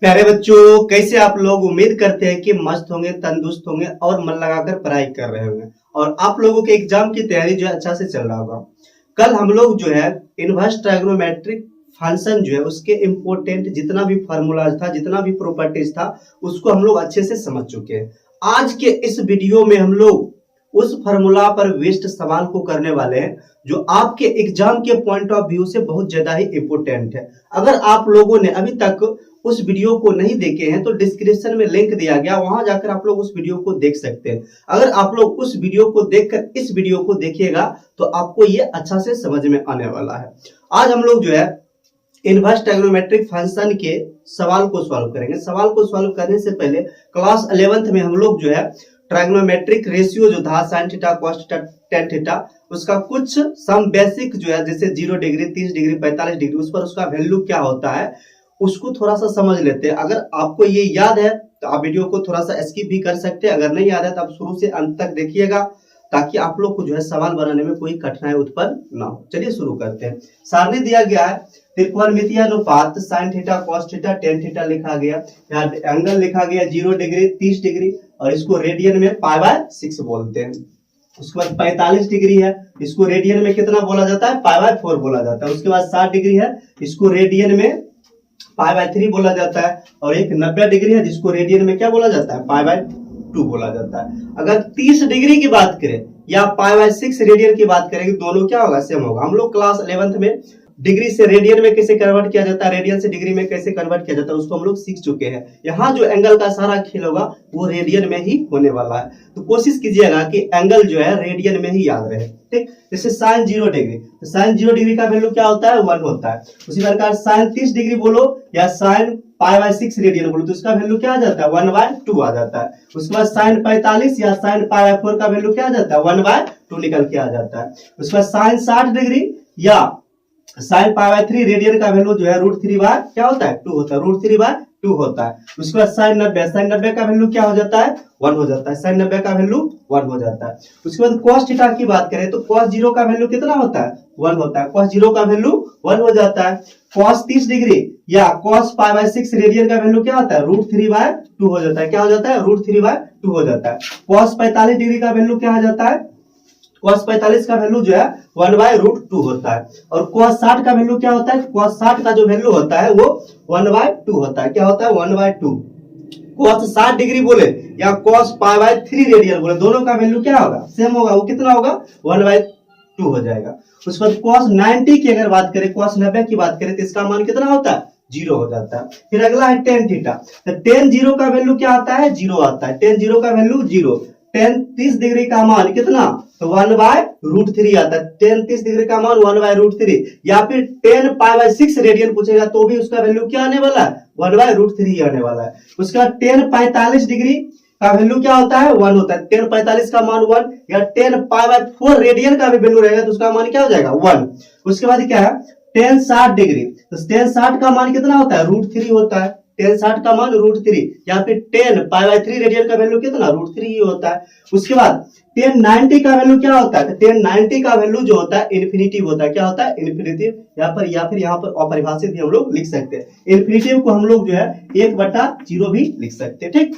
प्यारे बच्चों, कैसे आप लोग? उम्मीद करते हैं कि मस्त होंगे, तंदुरुस्त होंगे और मन लगाकर पढ़ाई कर रहे होंगे और आप लोगों के एग्जाम की तैयारी जो है अच्छा से चल रहा होगा। कल हम लोग जो है इनवर्स ट्रायगोनोमेट्रिक फंक्शन जो है उसके इम्पोर्टेंट जितना भी फॉर्मूलाज था, जितना भी प्रॉपर्टीज था, उसको हम लोग अच्छे से समझ चुके हैं। आज के इस वीडियो में हम लोग उस फॉर्मूला पर बेस्ड सवाल को करने वाले हैं जो आपके एग्जाम के पॉइंट ऑफ व्यू से बहुत ज्यादा ही इंपोर्टेंट है। अगर आप लोगों ने अभी तक उस वीडियो को नहीं देखे हैं तो डिस्क्रिप्शन में लिंक दिया गया, वहां जाकर आप लोग उस वीडियो को देख सकते हैं। अगर आप लोग उस वीडियो को देखकर इस वीडियो को देखिएगा तो आपको ये अच्छा से समझ में आने वाला है। आज हम लोग जो है इनवर्स ट्रायगोनोमेट्रिक फंक्शन के सवाल को सॉल्व करेंगे। सवाल को सॉल्व करने से पहले क्लास 11th में हम लोग जो है ट्रायगोनोमेट्रिक रेशियो जो था sin theta cos theta tan theta, उसका कुछ सम बेसिक जो है जैसे 0 डिग्री 30 डिग्री 45 डिग्री उस पर उसका वैल्यू क्या होता है उसको थोड़ा सा समझ लेते हैं। अगर आपको ये याद है तो आप वीडियो को थोड़ा सा स्किप भी कर सकते हैं। अगर नहीं याद है तो आप शुरू से अंत तक देखिएगा ताकि आप लोग को जो है सवाल बनाने में कोई कठिनाई उत्पन्न ना हो। चलिए शुरू करते हैं। सारणी दिया गया है त्रिकोणमितीय अनुपात sin theta cos theta tan theta लिखा गया। यहाँ एंगल लिखा गया 0 डिग्री 30 डिग्री और इसको रेडियन में π/6 बोलते हैं। उसके बाद 45 डिग्री है, इसको रेडियन में कितना बोला जाता है? π/4 बोला जाता है। उसके बाद 60 डिग्री है, इसको रेडियन में π/3 बोला जाता है। और एक 90 डिग्री है जिसको रेडियन में क्या बोला जाता है? π/2 बोला जाता है। अगर 30 डिग्री की बात करें या π/6 रेडियन की बात करें, दोनों क्या होगा? सेम होगा। हम लोग क्लास 11th में डिग्री से रेडियन में कैसे कन्वर्ट किया जाता है, रेडियन से डिग्री में कैसे कन्वर्ट किया जाता है, उसको हम लोग सीख चुके हैं। यहाँ जो एंगल का सारा खेल होगा वो रेडियन में ही होने वाला है, तो कोशिश कीजिएगा कि एंगल जो है रेडियन में ही याद रहे। ठीक, जैसे sin 0 डिग्री, तो sin 0 डिग्री का वैल्यू क्या होता है? 1 होता है। उसी प्रकार sin 30 डिग्री बोलो या sin π/6 रेडियन बोलो तो इसका वैल्यू क्या आ जाता है? 1/2 आ जाता है। उसके बाद sin 45 या sin π/4 का वैल्यू क्या आ जाता है? 1/2 निकल के आ जाता है। उसके बाद sin 60 डिग्री या sin π/3 रेडियन का वैल्यू जो है √3 बाय क्या होता है? 2 होता है। √3/2 होता है। उसके बाद sin 90 का वैल्यू क्या हो जाता है? 1 हो जाता है। sin 90 का वैल्यू 1 हो जाता है। उसके बाद cos थीटा की बात करें तो cos 0 का वैल्यू कितना होता है? 1 होता है। cos 0 का वैल्यू 1 हो जाता है। cos 30 डिग्री या cos π/6 रेडियन का वैल्यू क्या होता है? √3/2 हो जाता है। क्या हो जाता है? √3/2 हो जाता है। cos 45 डिग्री का वैल्यू क्या आ जाता है? cos 45 का वैल्यू जो है 1/√2 होता है। और cos 60 का वैल्यू क्या होता है? cos 60 का जो वैल्यू होता है वो 1/2 होता है। क्या होता है? 1/2। cos 60 डिग्री बोले या cos π/3 रेडियन बोले, दोनों का वैल्यू क्या होगा? सेम होगा। वो कितना होगा? 1/2 हो जाएगा। उसके बाद cos 90 की अगर बात करें, cos 90 की बात करें तो इसका मान कितना होता है? 0 हो जाता है। फिर अगला है tan थीटा, तो tan 0 का वैल्यू क्या आता है? 0 आता है। tan 0 का वैल्यू 0। tan 30 डिग्री का मान कितना? तो 1/√3 आता है। tan 30 डिग्री का मान 1/√3 या फिर tan π/6 रेडियन पूछेगा तो भी उसका वैल्यू क्या आने वाला है? 1/√3 आने वाला है। उसके बाद tan 45 डिग्री का वैल्यू क्या होता है? 1 होता है। tan 45 का मान 1 या tan π/4 रेडियन का भी वैल्यू रहेगा तो उसका मान क्या हो जाएगा? 1। उसके बाद क्या है? tan 60 डिग्री, तो tan 60 का मान कितना होता है? √3 होता है। tan 60 का मान √3 या फिर tan π/3 रेडियन का वैल्यू कितना? √3 ही होता है। उसके बाद tan 90 का वैल्यू क्या होता है? tan 90 का वैल्यू जो होता है इन्फिनिटिव होता है। क्या होता है? इन्फिनिटिव। या फिर यहाँ पर अपरिभाषित भी हम लोग लिख सकते हैं। इन्फिनिटिव को हम लोग जो है 1/0 भी लिख सकते हैं। ठीक,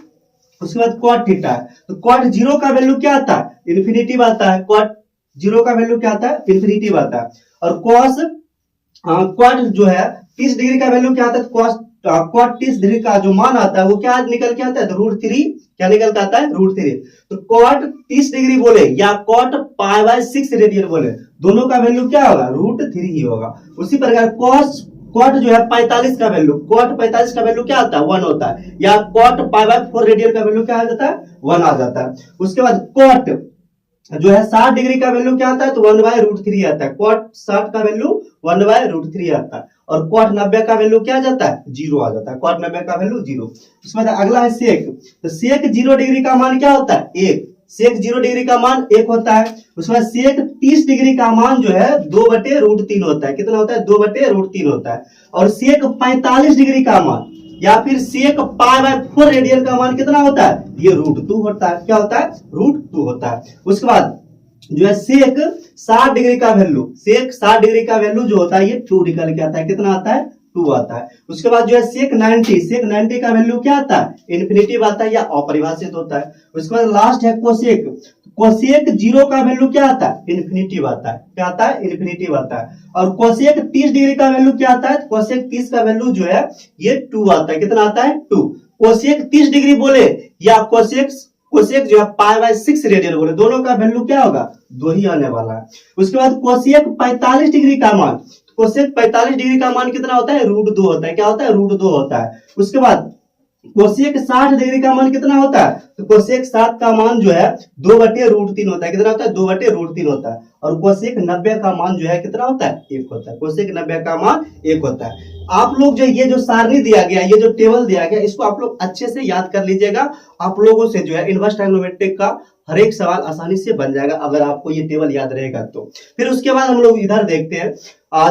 उसके बाद cot थीटा है, तो cot 0 का वैल्यू क्या आता है? इन्फिनिटिव आता है। cot 0 का वैल्यू क्या आता है? इन्फिनिटिव आता है। और cot जो है 30 डिग्री का वैल्यू क्या आता है? cot 30 डिग्री का जो मान आता है वो क्या निकल के आता है? तो √3 क्या निकल के आता है? √3। तो cot 30 डिग्री बोले या cot π/6 रेडियन बोले, दोनों का वैल्यू क्या होगा? √3 ही होगा। उसी प्रकार cot जो है 45 का वैल्यू, cot 45 का वैल्यू क्या आता है? 1 होता है। या cot π/4 रेडियन का वैल्यू क्या आ जाता है? 1 आ जाता है। उसके बाद cot जो है 60 डिग्री का वैल्यू क्या आता है? तो 1/√3 आता है। cot 60 का वैल्यू 1/√3 आता है। और cot 90 का वैल्यू क्या आ जाता है? 0 आ जाता है। cot 90 का वैल्यू 0। उसके बाद अगला है sec, तो sec 0 डिग्री का मान क्या होता है? 1। sec 0 डिग्री का मान 1 होता है। उसके बाद sec 30 डिग्री का मान जो है 2/√3 होता है। कितना होता है? 2/√3 होता है। और sec 45 डिग्री का मान या फिर sec π/4 रेडियन का मान कितना होता है? ये √2 होता है। क्या होता है? √2 होता है। उसके बाद जो है sec 60 डिग्री का वैल्यू, sec 60 डिग्री का वैल्यू जो होता है ये 2 निकल के आता है। कितना आता है? 2 आता है। उसके बाद जो है सेक 90 का वैल्यू क्या आता है, इन्फिनिटिव आता है या अपरिभाषित होता है। उसके बाद लास्ट है कोसेक, कोसेक 0 का वैल्यू क्या आता है, इन्फिनिटिव आता है। क्या आता है, इन्फिनिटिव आता है। और कोसेक 30 डिग्री का वैल्यू क्या आता है, कोसेक 30 का वैल्यू जो है ये 2 आता है। कितना आता है, 2। कोसेक 30 डिग्री बोले या कोसेक जो है π/6 रेडियन बोले, दोनों का वैल्यू क्या होगा, 2 ही आने वाला है। उसके बाद कोसेक 45 डिग्री का मान, कोसेक 45 डिग्री का मान कितना होता है, √2 होता है। क्या होता है, √2 होता है। उसके बाद कोसेक 60 डिग्री का मान कितना होता है, तो कोसेक 60 का मान जो है 2/√3 होता है। कितना होता है, 2/√3 होता है। और कोसेक 90 का मान जो है कितना होता है, 1 होता है। कोसेक 90 का मान 1 होता है। आप लोग जो ये जो सारणी दिया गया, ये जो टेबल दिया गया, इसको आप लोग अच्छे से याद कर लीजिएगा। आप लोगों से जो है इनवर्स ट्रायगोनोमेट्रिक का हर एक सवाल आसानी से बन जाएगा अगर आपको ये टेबल याद रहेगा तो। फिर उसके बाद हम लोग इधर देखते हैं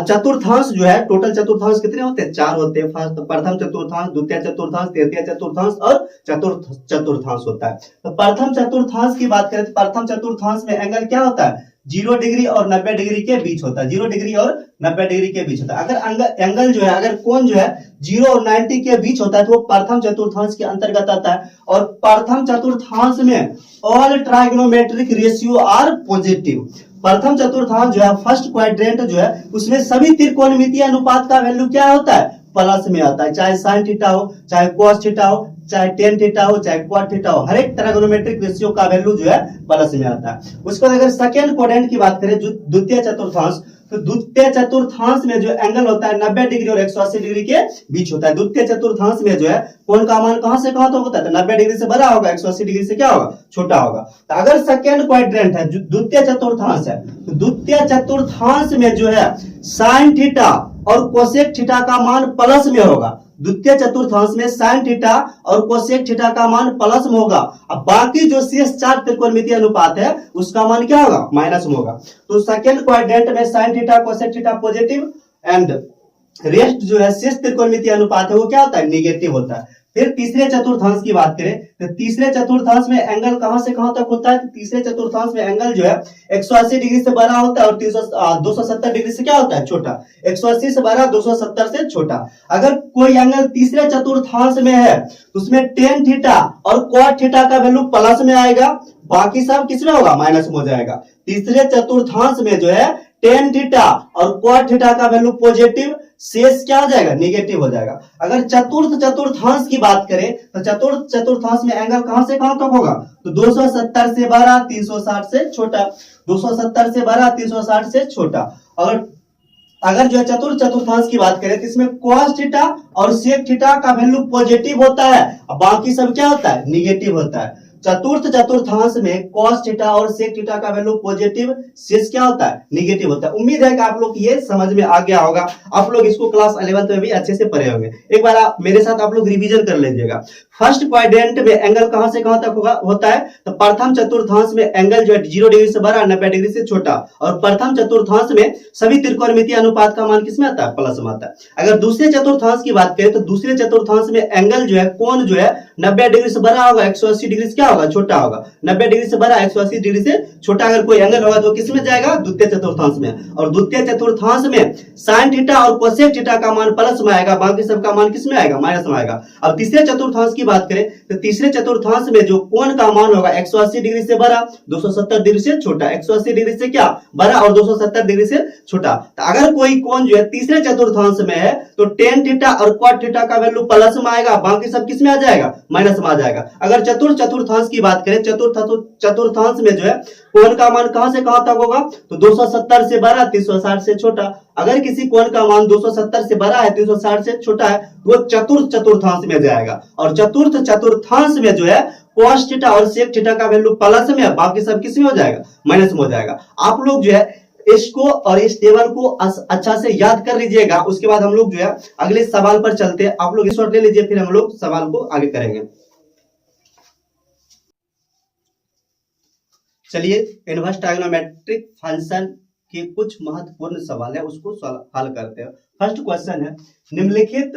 चतुर्थांश जो है, टोटल चतुर्थांश कितने होते हैं, 4 होते हैं। फर्स्ट प्रथम चतुर्थांश, द्वितीय चतुर्थांश, तृतीय चतुर्थांश और चतुर्थ चतुर्थांश होता है। तो प्रथम चतुर्थांश की बात करें तो प्रथम चतुर्थांश में एंगल क्या होता है, 0 डिग्री और 90 डिग्री के बीच होता है। 0 डिग्री और 90 डिग्री के बीच होता है। अगर एंगल जो है, अगर कोण जो है 0 और 90 के बीच होता है तो वो प्रथम चतुर्थांश के अंतर्गत आता है। और प्रथम चतुर्थांश में all trigonometric ratio are positive. प्रथम चतुर्थांश जो है, फर्स्ट क्वाड्रेंट जो है, उसमें सभी त्रिकोणमितीय अनुपात का वैल्यू क्या होता है, प्लस में आता है। चाहे साइन थीटा हो, चाहे कोस थीटा हो, चाहे टेन थीटा हो, चाहे क्वाड थीटा हो, हर एक ट्राइगोनोमेट्रिक रेशियो का वैल्यू जो है प्लस में आता है। उसके बाद अगर सेकेंड क्वाड्रेंट की बात करें, द्वितीय चतुर्थांश, तो द्वितीय चतुर्थांश में जो एंगल होता है 90 डिग्री और 180 डिग्री के बीच होता है। द्वितीय चतुर्थांश में जो है कोण का मान कहां से कहां तक होता है, तो 90 डिग्री से बड़ा होगा, 180 डिग्री से क्या होगा, छोटा होगा। तो अगर सेकेंड क्वाड्रेंट है, द्वितीय चतुर्थांश है, तो द्वितीय चतुर्थांश में जो है साइन थीटा और कोसेक थीटा का मान प्लस में होगा। द्वितीय चतुर्थांश में साइन थीटा और कोसेक थीटा का मान प्लस में होगा। अब बाकी जो शेष 4 त्रिकोणमितीय अनुपात है उसका मान क्या होगा, माइनस में होगा। तो सेकेंड क्वाड्रेंट में sine theta cosec theta positive and rest जो है शेष त्रिकोणमितीय अनुपात है वो क्या होता है, निगेटिव होता है। फिर तीसरे चतुर्थांश की बात करें तो तीसरे चतुर्थांश में एंगल कहां से कहां तक होता है, तो तीसरे चतुर्थांश में एंगल जो है 180 डिग्री से बड़ा होता है और 270 डिग्री से क्या होता है, छोटा। 180 से बड़ा, 270 से छोटा। अगर कोई एंगल तीसरे चतुर्थांश में है तो उसमें टेन थीटा और कॉट थीटा का वैल्यू प्लस में आएगा, बाकी सब किसमें होगा, माइनस में हो जाएगा। तीसरे चतुर्थांश में जो है टेन थीटा और कॉट थीटा का वैल्यू पॉजिटिव, शेष क्या हो जाएगा, निगेटिव हो जाएगा। अगर चतुर्थ चतुर्थांश की बात करें तो चतुर्थ चतुर्थांश में एंगल कहां से कहां तक होगा, तो 270 से बड़ा, 360 से छोटा। 270 से बड़ा, 360 से छोटा। और अगर जो है चतुर्थ चतुर्थांश की बात करें तो इसमें cos थीटा और sec थीटा का वैल्यू पॉजिटिव होता है, बाकी सब क्या होता है, निगेटिव होता है। चतुर्थ चतुर्थांश में cos थीटा और sec थीटा का वैल्यू पॉजिटिव, शेष क्या होता है, निगेटिव होता है। उम्मीद है कि आप लोग ये समझ में आ गया होगा। आप लोग इसको क्लास 11th में भी अच्छे से पढ़े होंगे। एक बार मेरे साथ आप लोग रिवीजन कर लीजिएगा। फर्स्ट क्वाड्रेंट में एंगल कहां से कहां तक होता है, तो प्रथम चतुर्थांश में एंगल जो है 0 डिग्री से बड़ा, 90 डिग्री से छोटा। और प्रथम चतुर्थांश में सभी त्रिकोणमितीय अनुपात का मान किसमें आता है, प्लस में आता है। अगर दूसरे चतुर्थांश की बात करें तो दूसरे चतुर्थांश में एंगल जो है, कोण जो है 90 डिग्री से बड़ा होगा, 180 डिग्री से क्या होगा, छोटा होगा। 90 डिग्री से बड़ा, 180 डिग्री से छोटा अगर कोई एंगल होगा तो किसमें जाएगा, द्वितीय चतुर्थांश में। और द्वितीय चतुर्थांश में साइन थीटा और कोसेक थीटा का मान प्लस में आएगा, बाकी सब का मान किसमें आएगा, माइनस में आएगा। अब तीसरे चतुर्थांश की बात करें तो तीसरे चतुर्थांश में जो कोण का मान होगा 180 डिग्री से बड़ा, 270 डिग्री से छोटा। 180 डिग्री से क्या बड़ा और 270 डिग्री से छोटा। तो अगर कोई कोण जो है तीसरे चतुर्थांश में है तो टेन थीटा और कॉट थीटा का वैल्यू प्लस में आएगा, बाकी सब किसमें आ जाएगा, माइनस में आ जाएगा। अगर चतुर्थ चतुर्थांश की बात करें, चतुर्थांश में जो है कोण का मान कहां से कहां तक होगा, तो 270 से बड़ा, 360 से छोटा। अगर किसी कोण का मान 270 से बड़ा है, 360 से छोटा है, वो चतुर्थ चतुर्थांश में जाएगा। और चतुर्थ चतुर्थांश में जो है cos थीटा और sec थीटा का वैल्यू प्लस में है, बाकी सब किसमें हो जाएगा, माइनस में हो जाएगा। आप लोग जो है इसको और इस टेबल को अच्छा से याद कर लीजिएगा। उसके बाद हम लोग जो है अगले सवाल पर चलते हैं। आप लोग इस ले लीजिए, फिर हम लोग सवाल को आगे करेंगे। चलिए, इनवर्स ट्रायगोनोमेट्रिक फंक्शन के कुछ महत्वपूर्ण सवाल है, उसको हल करते हैं। फर्स्ट क्वेश्चन है, निम्नलिखित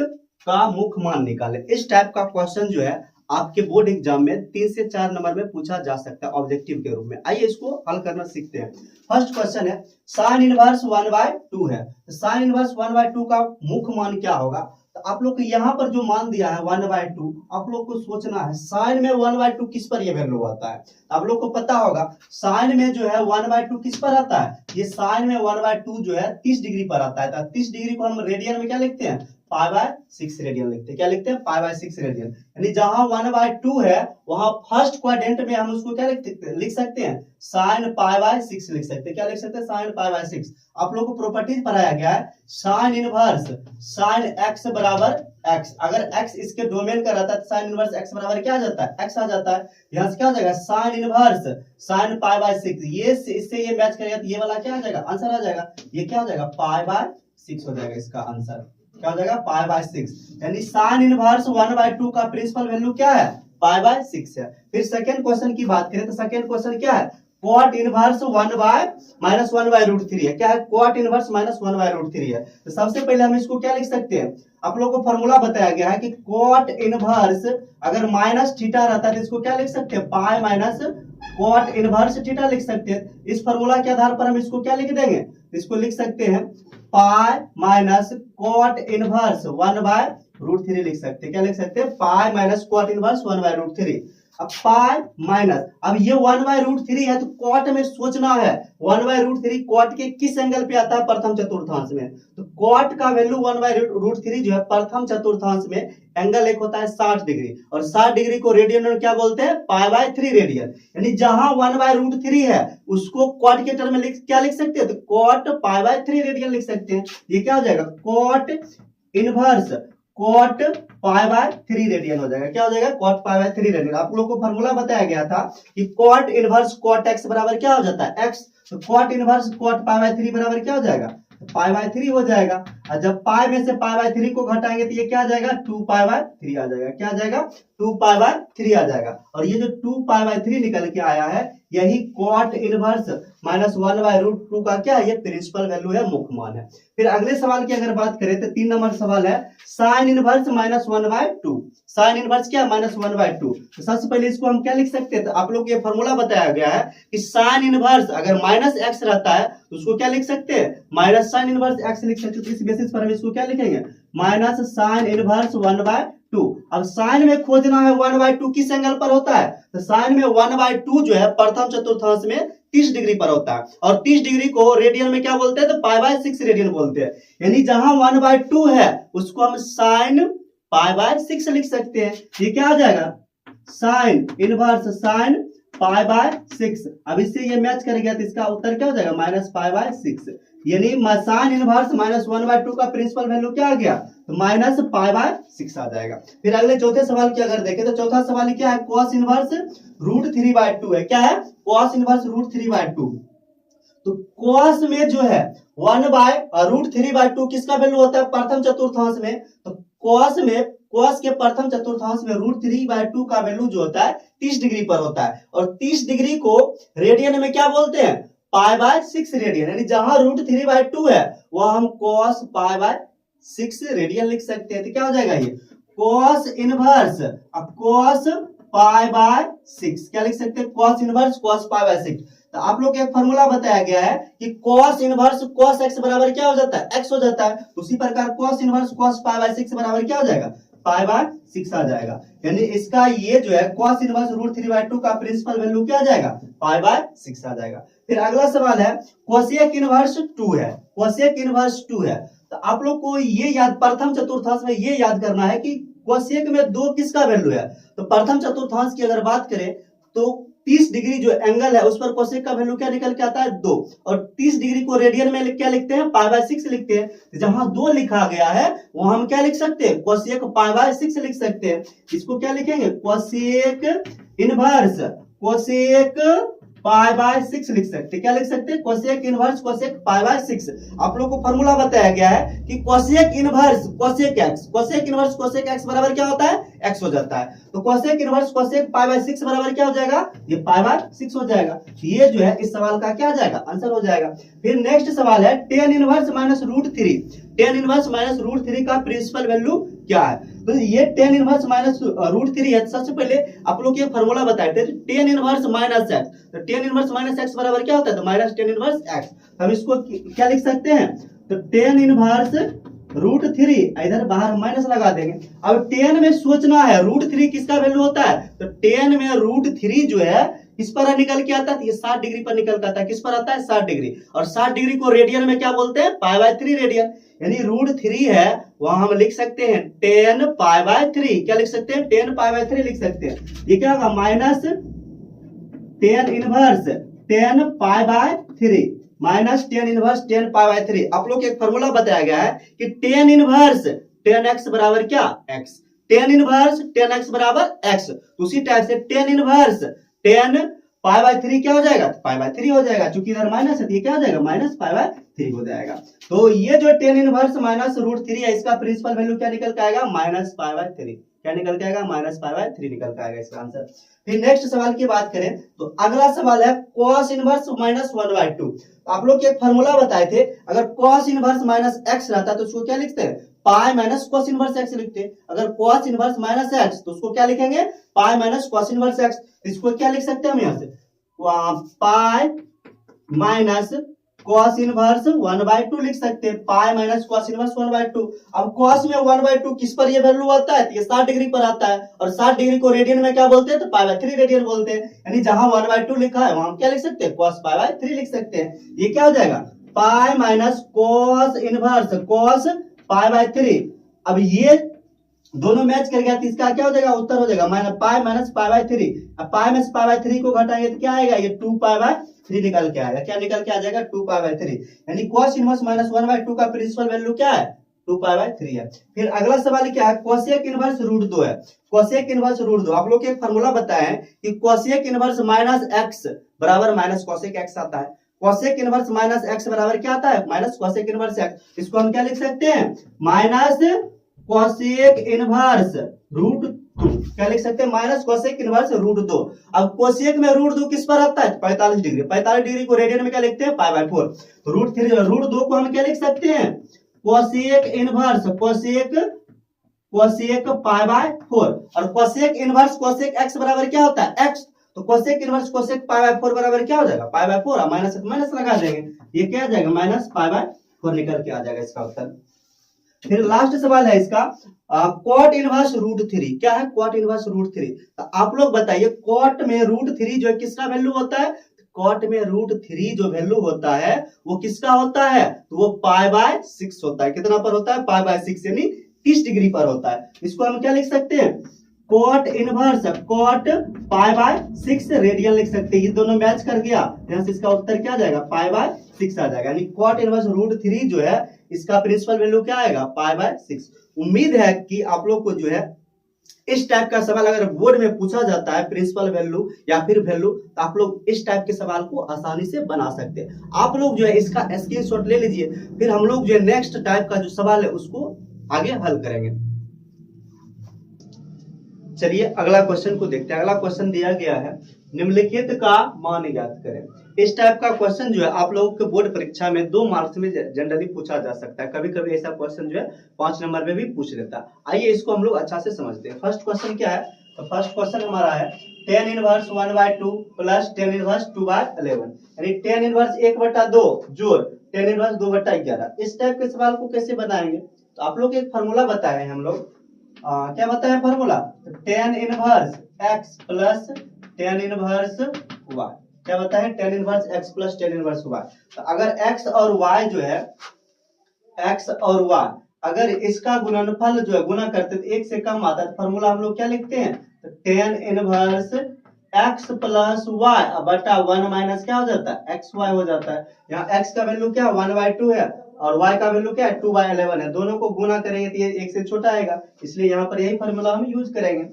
का मुख्य मान निकालें। इस टाइप का क्वेश्चन जो है आपके बोर्ड एग्जाम में 3 से 4 नंबर में पूछा जा सकता है ऑब्जेक्टिव के रूप में। आइए इसको हल करना सीखते हैं। फर्स्ट क्वेश्चन है साइन इनवर्स 1/2 है, तो साइन इनवर्स 1/2 का मुख्य मान क्या होगा? तो आप लोग को यहाँ पर जो मान दिया है 1/2, आप लोग को सोचना है साइन में 1/2 किस पर ये वैल्यू आता है। आप लोग को पता होगा साइन में जो है 1/2 किस पर आता है, ये साइन में 1/2 जो है 30 डिग्री पर आता है। तो 30 डिग्री को हम रेडियन में क्या लिखते हैं, π/6 रेडियन लिखते हैं। क्या लिखते हैं, π/6 रेडियन। यानी जहां 1/2 है वहां फर्स्ट क्वाड्रेंट में हम उसको क्या लिख सकते हैं, साइन π/6 लिख सकते हैं। क्या लिख सकते हैं, साइन π/6। आप लोगों को प्रॉपर्टीज पढ़ाया गया है साइन इनवर्स साइन x बराबर x, अगर x इसके डोमेन का रहता है तो साइन इनवर्स x बराबर क्या आ जाता है, x आ जाता है। यहां से क्या हो जाएगा साइन इनवर्स साइन π/6, ये इससे ये मैच करेगा तो ये वाला क्या आ जाएगा, आंसर आ जाएगा। ये क्या हो जाएगा, π/6 हो जाएगा इसका आंसर। क्या हो जाएगा, π/6। यानी साइन इनवर्स 1/2 का प्रिंसिपल वैल्यू क्या है, π/6 है। फिर सेकंड क्वेश्चन की बात करें तो सेकंड क्वेश्चन क्या है, cot इनवर्स 1/-1/√3 है। क्या है, cot इनवर्स -1/√3 है। तो सबसे पहले हम इसको क्या लिख सकते हैं, आप लोगों को फॉर्मूला बताया गया है कि cot इनवर्स अगर माइनस थीटा रहता है तो इसको क्या लिख सकते हैं, pi minus cot inverse theta लिख सकते हैं। इस फॉर्मूला के आधार पर हम इसको क्या लिख देंगे, इसको लिख सकते हैं पाई माइनस cot इनवर्स 1/√3 लिख सकते हैं। क्या लिख सकते हैं, पाई माइनस cot इनवर्स 1/√3। अब पाई माइनस, अब ये 1/√3 है तो कॉट में सोचना है 1/√3 कॉट के किस एंगल पे आता है, प्रथम चतुर्थांश में। तो कॉट का वैल्यू 1/√3 जो है प्रथम चतुर्थांश में एंगल एक होता है 60 डिग्री, और 60 डिग्री को रेडियन में क्या बोलते हैं, π/3 रेडियन। यानी जहां 1/√3 है उसको कॉट के टर्म में क्या लिख सकते हैं, तो कॉट π/3 रेडियन लिख सकते हैं। ये क्या हो जाएगा, कॉट इनवर्स cot π/3 रेडियन हो जाएगा। क्या हो जाएगा, cot π/3 रेडियन। आप लोगों को फॉर्मूला बताया गया था कि cot इनवर्स cot x बराबर क्या हो जाता है, x। तो cot इनवर्स cot π/3 बराबर क्या हो जाएगा, π/3 हो जाएगा। और जब पाई में से π/3 को घटाएंगे तो ये क्या आ जाएगा, 2π/3 आ जाएगा। क्या आ जाएगा, 2π/3 आ जाएगा। और ये जो 2π/3 निकल के आया है यही cot इनवर्स -1/√2 का क्या है, ये प्रिंसिपल वैल्यू है, मुख्य मान है। फिर अगले सवाल की अगर बात करें तो 3 नंबर सवाल है साइन इनवर्स -1/2। साइन इनवर्स क्या, -1/2। तो सबसे पहले इसको हम क्या लिख सकते हैं, तो आप लोग को ये फॉर्मूला बताया गया है कि साइन इनवर्स अगर -x रहता है तो उसको क्या लिख सकते हैं, माइनस साइन इनवर्स x लिख सकते हैं। तो इस बेसिस पर हम इसको क्या लिखेंगे, माइनस साइन इनवर्स 1/2। अब साइन में खोजना है 1/2 किस एंगल पर होता है, तो साइन में 1/2 जो है प्रथम चतुर्थांश में 30 डिग्री पर होता है, और 30 डिग्री को रेडियन में क्या बोलते हैं, तो π/6 रेडियन बोलते हैं। यानी जहां 1/2 है उसको हम साइन π/6 लिख सकते हैं। ये क्या आ जाएगा, साइन इनवर्स साइन π/6। अब इससे ये मैच करेगा तो इसका उत्तर क्या हो जाएगा, -π/6। यानी साइन इनवर्स -1/2 का प्रिंसिपल वैल्यू क्या आ गया, तो -π/6 आ जाएगा। फिर अगले चौथे सवाल की अगर देखें तो चौथा सवाल क्या है, cos इनवर्स √3/2 है। क्या है, cos इनवर्स √3/2। तो cos में जो है 1/√3/2 किसका वैल्यू होता है, प्रथम चतुर्थांश में। तो cos के प्रथम चतुर्थांश में √3/2 का वैल्यू जो होता है 30 डिग्री पर होता है, और 30 डिग्री को रेडियन में क्या बोलते हैं, π/6 रेडियन। यानी जहां √3/2 है वह हम cos π/6 रेडियन लिख सकते हैं। तो क्या हो जाएगा, ये cos इनवर्स, अब cos π/6 क्या लिख सकते हैं, cos इनवर्स cos π/6। तो आप लोग को एक फॉर्मूला बताया गया है कि cos इनवर्स cos x बराबर क्या हो जाता है, x हो जाता है। उसी प्रकार cos इनवर्स cos π/6 बराबर क्या हो जाएगा, π/6 आ जाएगा। यानी इसका ये जो है cos इनवर्स √3/2 का प्रिंसिपल वैल्यू क्या आ जाएगा, π/6 आ जाएगा। फिर अगला सवाल है cosec इनवर्स 2 है। cosec इनवर्स 2 है तो आप लोग को ये याद, प्रथम चतुर्थांश में ये याद करना है कि cosec में 2 किसका वैल्यू है। तो प्रथम चतुर्थांश की अगर बात करें तो 30 डिग्री जो एंगल है उस पर cosec का वैल्यू क्या निकल के आता है, 2। और 30 डिग्री को रेडियन में क्या लिखते हैं, π/6 लिखते हैं। जहां 2 लिखा गया है वहां हम क्या लिख सकते हैं, cosec π/6 लिख सकते हैं। इसको क्या लिखेंगे, cosec इनवर्स cosec π/6 लिख सकते हैं। क्या लिख सकते हैं, cosec इनवर्स cosec π/6। आप लोग को फॉर्मूला बताया गया है कि cosec inverse cosec x, cosec inverse cosec x बराबर क्या होता है, x हो जाता है। तो cosec इनवर्स cosec π/6 बराबर क्या हो जाएगा, ये π/6 हो जाएगा। ये जो है इस सवाल का क्या आ जाएगा, आंसर हो जाएगा। फिर नेक्स्ट सवाल है tan inverse -√3। Tan inverse minus root three का प्रिंसिपल वैल्यू क्या है। तो ये tan inverse minus root three है। सबसे पहले आप लोग ये फॉर्मूला बताए थे, टेन इनवर्स माइनस एक्स, तो टेन इनवर्स माइनस एक्स बराबर क्या होता है, तो माइनस टेन इनवर्स एक्स। हम इसको क्या लिख सकते हैं, तो टेन इनवर्स रूट थ्री, इधर बाहर हम माइनस लगा देंगे। अब टेन में सोचना है रूट थ्री किसका वैल्यू होता है, तो टेन में रूट थ्री जो है किस पर निकल के आता है, ये 60 डिग्री पर निकल के आता है। किस पर आता है, 60 डिग्री। और 60 डिग्री को रेडियन में क्या बोलते हैं, पाई बाय 3 रेडियन। यानी रूट थ्री है, वहां हम लिख सकते हैं 10 पाई बाय 3। क्या लिख सकते हैं, 10 पाई बाय 3 लिख सकते हैं। ये क्या होगा, minus 10 inverse 10 pi by 3 minus 10 inverse 10 pi by 3। आप लोग एक फॉर्मूला बताया गया है कि 10 इनवर्स 10x बराबर क्या, x। 10 इनवर्स 10x बराबर x। उसी टाइप से 10 इनवर्स 10 पाई बाय 3 क्या हो जाएगा, पाई बाय 3 हो जाएगा। चूंकि इधर माइनस है, ये क्या हो जाएगा, माइनस पाई बाय 3 हो जाएगा। तो ये जो 10 इनवर्स माइनस रूट 3 है, इसका प्रिंसिपल वैल्यू क्या निकल के आएगा, माइनस पाई बाय 3। क्या निकल के आएगा, माइनस पाई बाय 3 निकल के आएगा इसका आंसर। फिर नेक्स्ट सवाल की बात करें तो अगला सवाल है cos इनवर्स माइनस 1/2। आप लोग एक फार्मूला बताए थे, अगर cos इनवर्स माइनस x रहता है तो उसको क्या लिखते हैं, pi minus cos inverse x लिखते हैं। अगर cos इनवर्स माइनस x तो उसको क्या लिखेंगे, pi minus cos inverse x। इसको क्या लिख सकते हैं हम यहाँ से, पाई माइनस cos इनवर्स 1/2 लिख सकते हैं, पाई माइनस cos इनवर्स 1/2। अब cos में 1/2 किस पर ये वैल्यू आता है, ये 60 डिग्री पर आता है। और 60 डिग्री को रेडियन में क्या बोलते हैं, तो पाई बाय 3 रेडियन बोलते हैं। यानी जहां 1/2 लिखा है वहां हम क्या लिख सकते हैं, cos पाई बाय 3 लिख सकते हैं। ये क्या हो जाएगा, pi minus cos inverse cos pi by 3। अब ये दोनों मैच कर गया तो इसका क्या हो जाएगा, उत्तर हो जाएगा पाई माइनस पाई बाय 3। अब पाई माइनस पाई बाय 3 को घटाएंगे तो क्या आएगा, ये 2 पाई बाय 3 निकल के आएगा। क्या निकल के आ जाएगा, 2 पाई बाय 3। यानी cos इनवर्स माइनस 1/2 का प्रिंसिपल वैल्यू क्या है, 2 पाई बाय 3 है। फिर अगला सवाल क्या है, कोसेक इनवर्स रूट 2 है। कोसेक इनवर्स रूट 2 आप लोग एक फार्मूला बताए हैं कि कोसेक इनवर्स माइनस x बराबर माइनस कोसेक x आता है। कोसेक इनवर्स माइनस x बराबर क्या आता है, माइनस कोसेक इनवर्स x। इसको हम क्या लिख सकते हैं, माइनस कोसेक इनवर्स रूट 2। क्या लिख सकते हैं, माइनस कोसेक इनवर्स रूट 2। अब कोसेक में रूट 2 किस पर आता है, 45 डिग्री। 45 डिग्री को रेडियन में क्या लिखते हैं, पाई बाय 4। तो रूट 2 को हम क्या लिख सकते हैं, cosec inverse cosec pi by 4। और कोसेक इनवर्स कोसेक x बराबर क्या होता है, x। तो cosec inverse cosec pi by 4 बराबर क्या हो जाएगा, पाई बाय 4। माइनस माइनस लगा देंगे, ये क्या आ जाएगा, माइनस पाई बाय 4 निकल के आ जाएगा इसका उत्तर। फिर लास्ट सवाल है इसका, कॉट इनवर्स रूट 3। क्या है, कॉट इनवर्स रूट 3। तो आप लोग बताइए कॉट में रूट 3 जो है किसका वैल्यू होता है, कॉट में रूट 3 जो वैल्यू होता है वो किसका होता है, तो वो पाई बाय 6 होता है। कितना पर होता है, पाई बाय 6 यानी 30 डिग्री पर होता है। इसको हम क्या लिख सकते हैं, cot inverse cot pi by 6 radian लिख सकते हैं। ये दोनों मैच कर गया, यहां से इसका उत्तर क्या आ जाएगा, पाई बाय 6 आ जाएगा। यानी कॉट इनवर्स रूट 3 जो है इसका प्रिंसिपल वैल्यू क्या आएगा, पाई बाय 6। उम्मीद है कि आप लोग को जो है इस टाइप का सवाल अगर बोर्ड में पूछा जाता है प्रिंसिपल वैल्यू या फिर वैल्यू, तो आप लोग इस टाइप के सवाल को आसानी से बना सकते हैं। आप लोग जो है इसका स्क्रीनशॉट ले लीजिए, फिर हम लोग जो है नेक्स्ट टाइप का जो सवाल है उसको आगे हल करेंगे। चलिए अगला क्वेश्चन को देखते हैं। अगला क्वेश्चन दिया गया है, निम्नलिखित का मान ज्ञात करें। इस टाइप का क्वेश्चन जो है आप लोगों के बोर्ड परीक्षा में 2 मार्क्स में जनरली पूछा जा सकता है। कभी कभी ऐसा क्वेश्चन जो है 5 नंबर में भी पूछ लेता है। आइए इसको हम लोग अच्छा से समझते हैं। फर्स्ट क्वेश्चन क्या है, तो फर्स्ट क्वेश्चन हमारा है 10 इनवर्स 1/2 प्लस 10 इनवर्स 2/11। यानी 10 इनवर्स 1/2 जोड़ 10 इनवर्स 2/11। इस टाइप के सवाल को कैसे बनाएंगे, तो आप लोग एक फार्मूला बताए हैं हम लोग। क्या बताया formula, 10 inverse x plus 10 inverse y। क्या बताया, 10 inverse x plus 10 inverse y। तो अगर x और y जो है, x और y अगर इसका गुणनफल जो है गुना करते तो 1 से कम आता है, तो फार्मूला हम लोग क्या लिखते हैं, तो 10 इनवर्स x प्लस y बटा 1 माइनस क्या हो जाता है, xy हो जाता है। यहाँ x का वैल्यू क्या 1/2 है और y का वैल्यू क्या है 2/11 है। दोनों को गुना करेंगे तो ये 1 से छोटा आएगा, इसलिए यहाँ पर यही फार्मूला हम यूज करेंगे।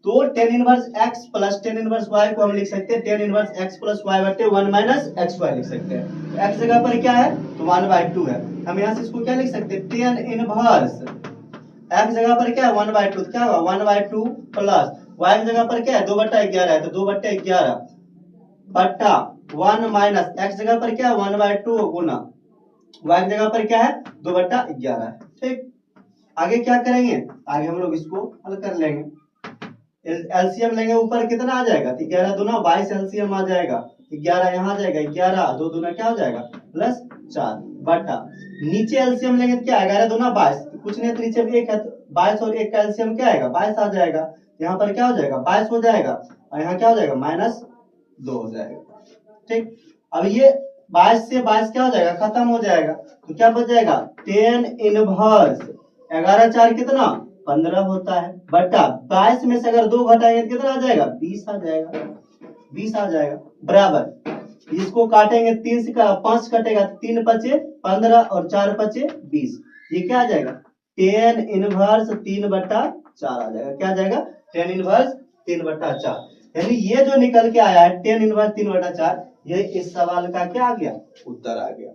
तो 10 inverse x plus 10 inverse y को हम लिख सकते हैं 10 इनवर्स x प्लस y बटे 1 माइनस xy लिख सकते हैं। तो x जगह पर क्या है, तो 1/2 है। हम यहाँ से इसको क्या लिख सकते हैं, 10 इनवर्स x जगह पर क्या है 1/2, क्या होगा 1/2 प्लस y की जगह पर क्या है 2/11 है, तो 2/11 बटा 1 माइनस x जगह पर क्या है 1/2 गुना y की जगह पर क्या है 2/11 है। ठीक, आगे क्या करेंगे, आगे हम लोग इसको हल कर लेंगे। एलसीएम लेंगे, ऊपर कितना आ जाएगा 11 दूना 22 एलसीएम आ जाएगा, 11 यहाँ आ जाएगा, 11 2 दूना क्या हो जाएगा +4 बटा नीचे एलसीएम लेंगे तो क्या 11 दूना 22, कुछ नहीं तो नीचे भी 1 है, 22 और 1 का एलसीएम क्या आएगा 22 आ जाएगा, यहाँ पर क्या हो जाएगा 22 हो जाएगा और यहाँ क्या हो जाएगा -2 हो जाएगा। ठीक, अब ये 22 से 22 क्या हो जाएगा खत्म हो जाएगा, तो क्या बच जाएगा 10 इनवर्स 11 4 कितना 15 होता है बटा 22 में से अगर 2 घटाएंगे तो कितना आ जाएगा 20 आ जाएगा, 20 आ जाएगा बराबर इसको काटेंगे 3 से 5 कटेगा तो 3 बचे 15 और 4 बचे 20, ये क्या आ जाएगा 10 इनवर्स 3/4 आ जाएगा, क्या आ जाएगा 10 इनवर्स 3/4, यानी ये जो निकल के आया है 10 इनवर्स 3/4 ये इस सवाल का क्या आ गया उत्तर आ गया।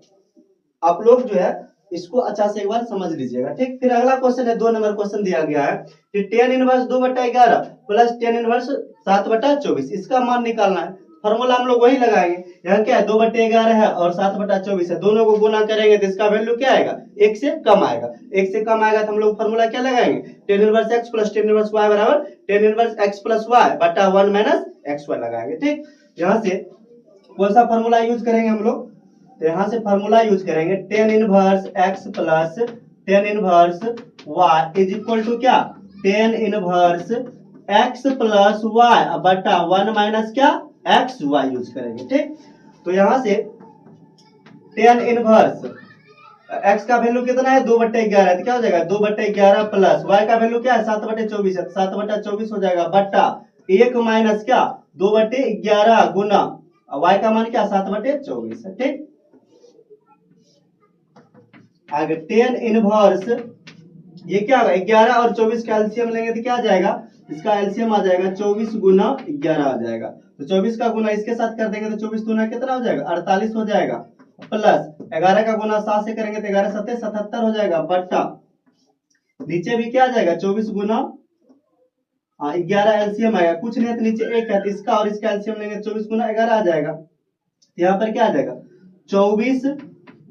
आप लोग जो है इसको अच्छा से एक बार समझ लीजिएगा। ठीक, फिर अगला क्वेश्चन है 2 नंबर क्वेश्चन दिया गया है कि 10 इनवर्स 2/11 प्लस 10 इनवर्स 7/24 इसका मान निकालना है। फॉर्मूला हम लोग वही लगाएंगे, यहाँ क्या है 2/11 है और 7/24 है, दोनों को गुना करेंगे तो इसका वैल्यू क्या आएगा 1 से कम आएगा, 1 से कम आएगा तो हम लोग फॉर्मूला क्या लगाएंगे 10 inverse x plus 10 inverse y बराबर 10 इनवर्स x प्लस y बटा 1 माइनस xy लगाएंगे। ठीक, यहाँ से कौन सा फॉर्मूला यूज करेंगे हम लोग, तो यहाँ से फॉर्मूला यूज करेंगे 10 inverse x plus 10 inverse y is equal to क्या 10 इनवर्स x प्लस y बटा 1 माइनस क्या x y यूज करेंगे। ठीक, तो यहाँ से 10 इनवर्स x का वैल्यू कितना है 2/11 तो क्या हो जाएगा 2/11 प्लस y का वैल्यू क्या है 7/24 है, 7/24 हो जाएगा बटा 1 माइनस क्या 2/11 गुना y का मान क्या 7/24 है। ठीक, आगे 10 इनवर्स ये क्या होगा 11 और 24 का एलसीएम लेंगे तो क्या आ जाएगा, इसका एलसीएम आ जाएगा 24 गुना 11 आ जाएगा, तो 24 का गुना इसके साथ कर देंगे तो 24 गुना कितना हो जाएगा 48 हो जाएगा, प्लस 11 का गुना 7 से करेंगे तो 11 7 77 हो जाएगा बटा नीचे भी क्या आ जाएगा 24 गुना 11 एलसीएम आएगा, कुछ नहीं तो नीचे 1 है तो इसका और इसका एलसीएम लेंगे 24 गुना 11 आ जाएगा, यहाँ पर क्या आ जाएगा 24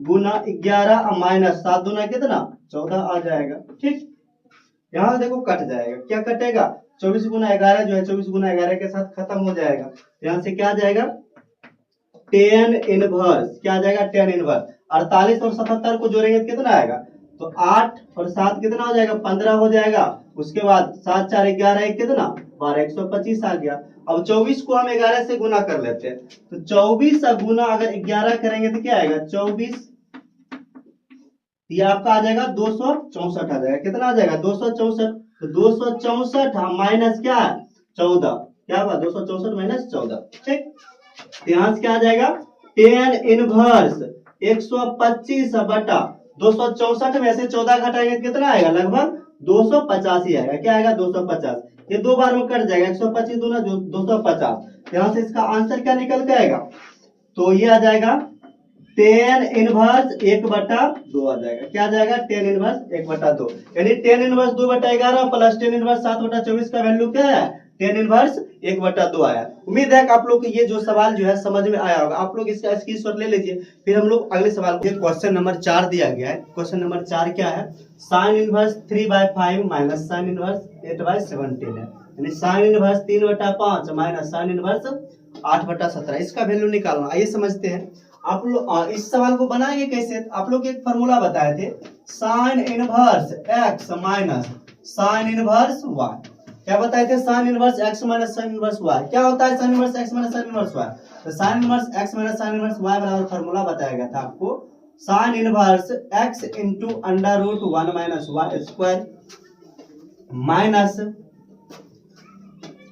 गुना 11 माइनस 7 दूना कितना 14 आ जाएगा। ठीक, यहाँ देखो कट जाएगा, क्या कटेगा 24 गुना 11 जो है 24 गुना 11 के साथ खत्म हो जाएगा, यहाँ से क्या आ जाएगा 10 इनवर्स क्या आ जाएगा 10 इनवर्स 48 और 77 को जोड़ेंगे तो कितना आएगा, तो 8 और 7 कितना हो जाएगा 15 हो जाएगा, उसके बाद 7 4 11 कितना 12 125 आ गया। अब 24 को हम 11 से गुना कर लेते हैं, तो 24 गुना अगर 11 करेंगे तो क्या आएगा 24 ये आपका आ जाएगा 264 आ जाएगा, कितना आ जाएगा 264, तो 264 माइनस क्या 14 क्या होगा 264 माइनस 14। ठीक, यहाँ से क्या आ जाएगा 10 इनवर्स 125 बटा 264 में से 14 घटाएंगे कितना आएगा लगभग 250 ही आएगा, क्या आएगा 250, ये दो बार में कट जाएगा 125 दूना 250, यहाँ से इसका आंसर क्या निकल के आएगा, तो ये आ जाएगा 10 इनवर्स 1/2 आ जाएगा, क्या आ जाएगा 10 इनवर्स 1/2, यानी 10 इनवर्स 2/11 प्लस 10 इनवर्स 7/24 का वैल्यू क्या है 10 इनवर्स 1/2 आया। उम्मीद है कि आप लोग को ये जो सवाल जो है समझ में आया होगा, आप लोग इसका स्क्रीनशॉट ले लीजिए, फिर हम लोग अगले सवाल को क्वेश्चन नंबर 4 दिया गया है। क्वेश्चन नंबर 4 क्या है sin inverse 3/5 minus sin inverse 8/17 है, यानी sin inverse 3/5 minus sin inverse 8/17 इसका वैल्यू निकालना। आइए समझते हैं, आप लोग इस सवाल को बनाएंगे कैसे, आप लोग एक फॉर्मूला बताए थे sin inverse x minus sin inverse y, क्या बताए थे sin inverse x minus sin inverse y, क्या होता है sin inverse x minus sin inverse y, तो sin inverse x minus sin inverse y बराबर फॉर्मूला बताया गया था आपको sin inverse x into under root 1 minus y square minus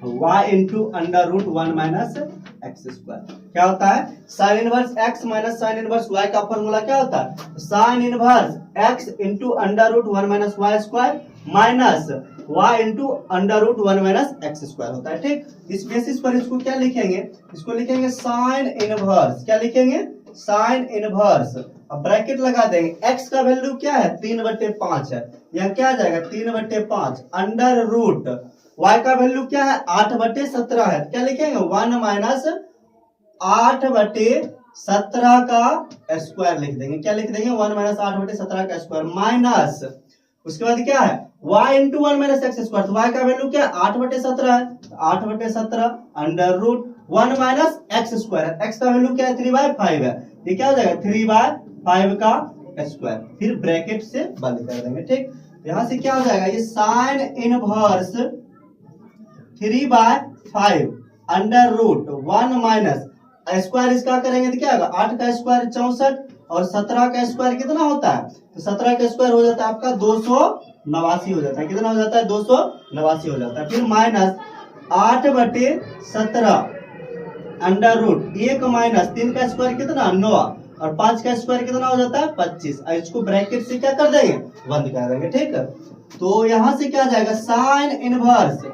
y into under root 1 minus x square, क्या होता है sin inverse x minus sin inverse y का formula क्या होता है sin inverse x into under root 1 minus y square minus y into under root 1 minus x square होता है। ठीक, इस बेसिस पर इसको क्या लिखेंगे, इसको लिखेंगे sin इनवर्स, क्या लिखेंगे sin इनवर्स, अब ब्रैकेट लगा देंगे, x का वैल्यू क्या है 3/5 है, यहाँ क्या आ जाएगा 3/5 अंडर रूट y का वैल्यू क्या है 8/17 है, क्या लिखेंगे 1 माइनस 8/17 17 का स्क्वायर लिख देंगे। क्या लिख देंगे? 1 माइनस 8 बटे 17 का स्क्वायर माइनस, उसके बाद क्या है y into 1 minus x square. तो y का वैल्यू क्या है? 8 बटे 17 है, तो 8 बटे 17 under root 1 minus x square है। x का वैल्यू क्या है? 3/5 है। ये क्या हो जाएगा? 3/5 का स्क्वायर, फिर ब्रैकेट से बंद कर देंगे। ठीक, यहां से क्या हो जाएगा? ये sine inverse 3/5 under root 1 minus square, इसका करेंगे तो क्या होगा? 8 का स्क्वायर 64 और 17 का स्क्वायर कितना होता है? तो 17 का स्क्वायर हो जाता है आपका 289 हो जाता है। कितना हो जाता है? 289 हो जाता है। फिर माइनस 8 बटे 17 अंडर रूट 1 माइनस 3 का स्क्वायर कितना? 9 और 5 का स्क्वायर कितना हो जाता है? 25। और इसको ब्रैकेट से क्या कर देंगे? बंद कर देंगे। ठीक है, तो यहां से क्या आ जाएगा? साइन इनवर्स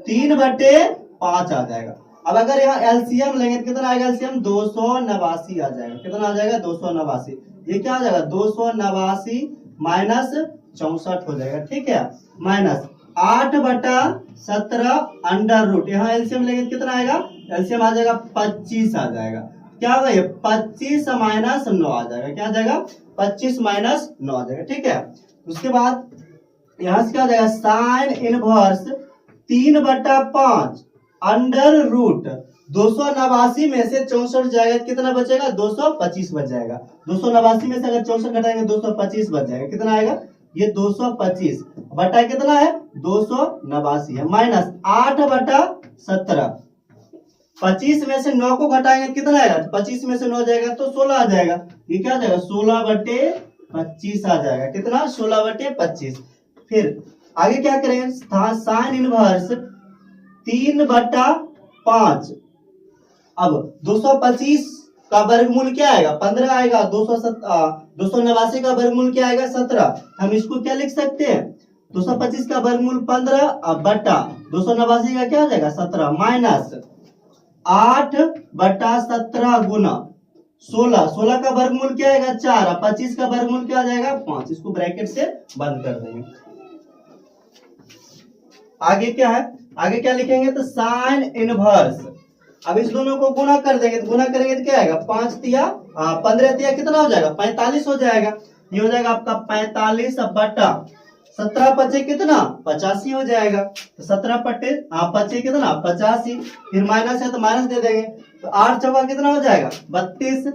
3/5 आ जाएगा। अब अगर यहाँ एलसीएम लेंगे तो कितना आएगा? एलसीएम 289 आ जाएगा। कितना आ जाएगा? 289। ये क्या आ जाएगा? 289 माइनस 64 हो जाएगा। ठीक है, माइनस 8 बटा 17 अंडर रूट, यहाँ एलसीएम लेंगे तो कितना आएगा? एलसीएम आ जाएगा 25 आ जाएगा। क्या होगा? ये 25 माइनस 9 आ जाएगा। क्या आ जाएगा? 25 माइनस 9 आ जाएगा। ठीक है, उसके बाद यहाँ से क्या आ जाएगा? साइन इनवर्स 3/5 अंडर रूट 289 में से 64 जाएगा, कितना बचेगा? 225 बच जाएगा। 289 में से अगर 64 घटाएंगे 225 बच जाएगा। कितना आएगा? ये 225 बटा कितना है? 289 है, माइनस 8 बटा 17। 25 में से 9 को घटाएंगे कितना आएगा? 25 में से 9 जाएगा तो 16 आ जाएगा। ये क्या आ जाएगा? 16/25 आ जाएगा। कितना? 16/25। फिर आगे क्या करेंगे? Sign inverse 3/5। अब 225 का वर्गमूल क्या आएगा? 15 आएगा। 289 का वर्गमूल क्या आएगा? 17। हम इसको क्या लिख सकते हैं? 225 का वर्गमूल 15 अब बटा 289 का क्या आ जाएगा? 17 माइनस 8 बटा 17 गुना 16। 16 का वर्गमूल क्या आएगा? 4। 25 का वर्गमूल क्या आ जाएगा? 5। इसको ब्रैकेट से बंद कर देंगे। आगे क्या है? आगे क्या लिखेंगे? तो साइन इनवर्स, अब इस दोनों को गुना कर देंगे तो गुना करेंगे तो क्या आएगा? 5 तिया 15 तिया कितना हो जाएगा? 45 हो जाएगा। ये हो जाएगा आपका 45 बटा 17 पचे कितना? 85 हो जाएगा। तो 17 बटे 5 कितना? 85। फिर माइनस है तो माइनस दे देंगे, तो 8 चौका कितना हो जाएगा? 32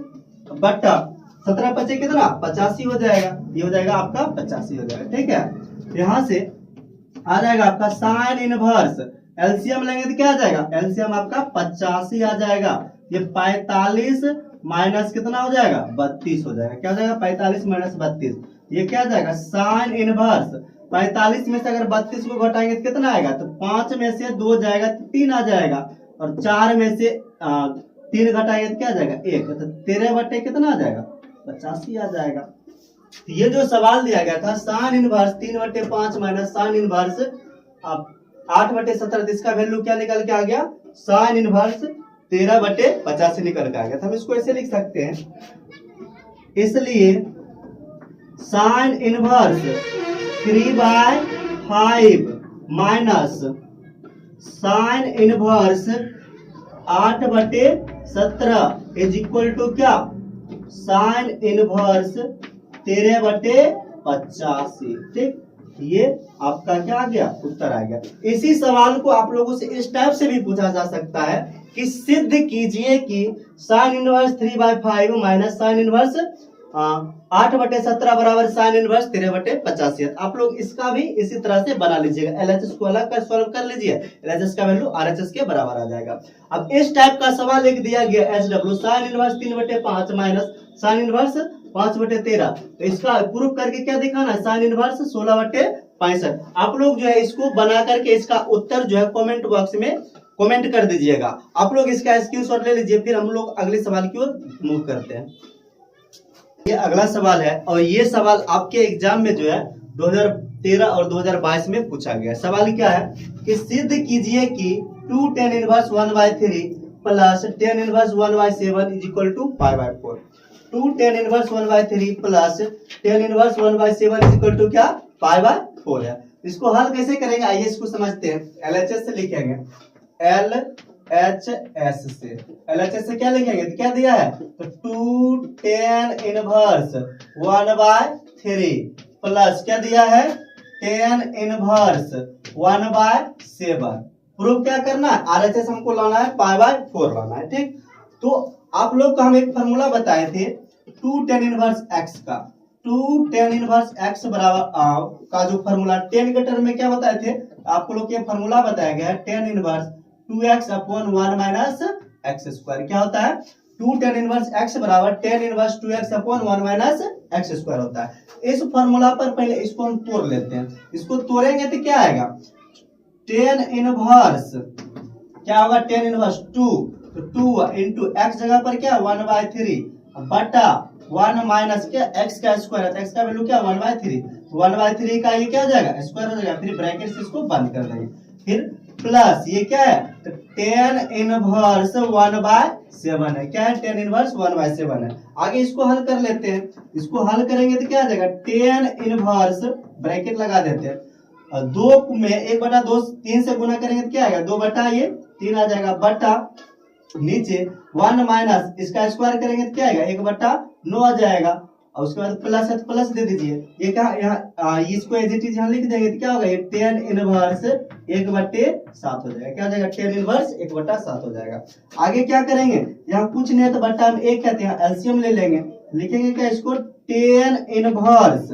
बटा 17 पचे कितना? 85 हो जाएगा। ये हो जाएगा आपका 85 हो जाएगा। ठीक है, यहां से आ जाएगा आपका साइन इनवर्स, एलसीएम लेंगे तो क्या आ जाएगा? एलसीएम आपका 85 आ जाएगा। ये 45 माइनस कितना हो जाएगा? 32 हो जाएगा। क्या हो जाएगा? 45 माइनस 32। ये क्या आ जाएगा? साइन इनवर्स 45 में से अगर 32 को घटाएंगे तो कितना आएगा? तो 5 में से 2 जाएगा तो 3 आ जाएगा, और 4 में से 3 घटाएंगे तो क्या आ जाएगा? 1। तो 13 बटे कितना आ जाएगा? 85 आ जाएगा। ये जो सवाल दिया गया था sign inverse 3/5 minus sine inverse 8/17, इसका वैल्यू क्या निकल के आ गया? साइन इनवर्स 13/85 निकल के आ गया था। हम इसको ऐसे लिख सकते हैं, इसलिए sine inverse 3/5 minus sine inverse 8/17 is equal to क्या? Sine inverse 13/85। ठीक, ये आपका क्या आ गया? उत्तर आ गया। इसी सवाल को आप लोगों से इस टाइप से भी पूछा जा सकता है कि सिद्ध कीजिए कि sign inverse 3/5 minus sine inverse 8/17 बराबर साइन इनवर्स 13/85। आप लोग इसका भी इसी तरह से बना लीजिएगा। एलएचएस को अलग कर सॉल्व कर लीजिए, एलएचएस का वैल्यू आरएचएस के बराबर आ जाएगा। अब इस टाइप का सवाल लिख दिया गया HW sign inverse 3/5 minus sine inverse 5/13, तो इसका प्रूफ करके क्या दिखाना है? Sine inverse 16/65। आप लोग जो है इसको बना करके इसका उत्तर जो है कमेंट बॉक्स में कमेंट कर दीजिएगा। आप लोग इसका स्क्रीनशॉट ले लीजिए, फिर हम लोग अगले सवाल की ओर मूव करते हैं। ये अगला सवाल है और ये सवाल आपके एग्जाम में जो है 2013 और 2022 में पूछा गया। सवाल क्या है कि सिद्ध कीजिए कि 2 tan inverse 1/3 plus tan inverse 1/7 is equal to 5/4। 2 tan inverse 1/3 plus tan inverse 1/7 is equal to क्या? 5/4 है। इसको हल कैसे करेंगे? आइए इसको समझते हैं। एलएचएस से लिखेंगे, LHS से, LHS से क्या लिखेंगे, तो क्या दिया है, तो 2 tan इनवर्स 1/3 प्लस क्या दिया है, tan इनवर्स 1/7। प्रूफ क्या करना है, RHS हमको लाना है, π/4 लाना है, ठीक। तो आप लोग को हम एक फॉर्मूला बताए थे 2 tan इनवर्स x का, 2 tan इनवर्स x बराबर का जो फॉर्मूला tan के टर्म में क्या बताए थे, आप लोग के फॉर्मूला बताया गया है tan inverse 2x upon 1 minus x square. क्या होता है, 2 tan इनवर्स x बराबर tan inverse 2x upon 1 minus x square होता है। इस फॉर्मूला पर पहले इसको हम तोड़ लेते हैं, इसको तोड़ेंगे तो क्या आएगा, tan इनवर्स क्या होगा, tan इनवर्स 2, तो 2 इंटू एक्स जगह पर क्या 1/3 बटा 1 माइनस क्या x का स्क्वायर है, तो x का वैल्यू क्या 1/3, 1/3 का ये क्या हो जाएगा, स्क्वायर हो जाएगा, फिर ब्रैकेट से इसको बंद कर देंगे, फिर प्लस ये क्या है, तो tan इनवर्स 1/7 है, क्या है, tan इनवर्स 1/7 है। आगे इसको हल कर लेते हैं, इसको हल करेंगे तो क्या आ जाएगा, tan इनवर्स ब्रैकेट लगा देते हैं, 2 में 1/2 3 से गुना करेंगे तो क्या आएगा, 2/3 आ जाएगा, बटा नीचे 1 माइनस इसका स्क्वायर करेंगे तो क्या आएगा, 1/9 आ जाएगा, और उसके बाद प्लस है तो प्लस दे दीजिए, ये क्या यहाँ इसको एज इट इज यहाँ लिख देंगे तो क्या होगा, ये tan इनवर्स 1/7 हो जाएगा, क्या हो जाएगा, tan इनवर्स 1/7 हो जाएगा। आगे क्या करेंगे, यहाँ कुछ नहीं है तो बटा में 1 कहते हैं, एलसीएम ले लेंगे, लिखेंगे क्या इसको, tan इनवर्स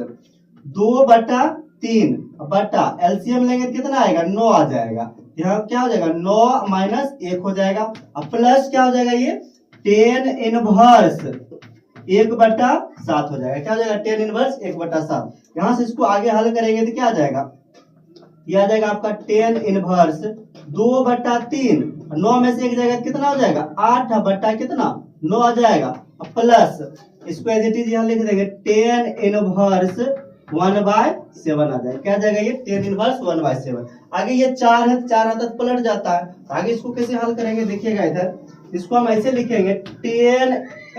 2/3 बटा एलसीएम लेंगे तो कितना आएगा, 9 आ जाएगा, यहाँ क्या हो जाएगा 9 माइनस 1 हो जाएगा, अब प्लस क्या हो जाएगा, ये tan इनवर्स 1/7 हो जाएगा, क्या हो जाएगा, tan इनवर्स 1/7। यहाँ से इसको आगे हल करेंगे तो क्या आ जाएगा, ये आ जाएगा आपका tan इनवर्स 2/3, 9 में से 1 जाएगा कितना हो जाएगा, 8 बटा कितना 9 आ जाएगा, प्लस इसको एज इट इज यहाँ लिख देंगे tan इनवर्स 1/7 आ जाएगा, क्या आ जाएगा, ये tan इनवर्स 1/7। आगे ये 4 है, 4 आता तो पलट जाता है, आगे इसको कैसे हल करेंगे देखिएगा, इधर इसको हम ऐसे लिखेंगे tan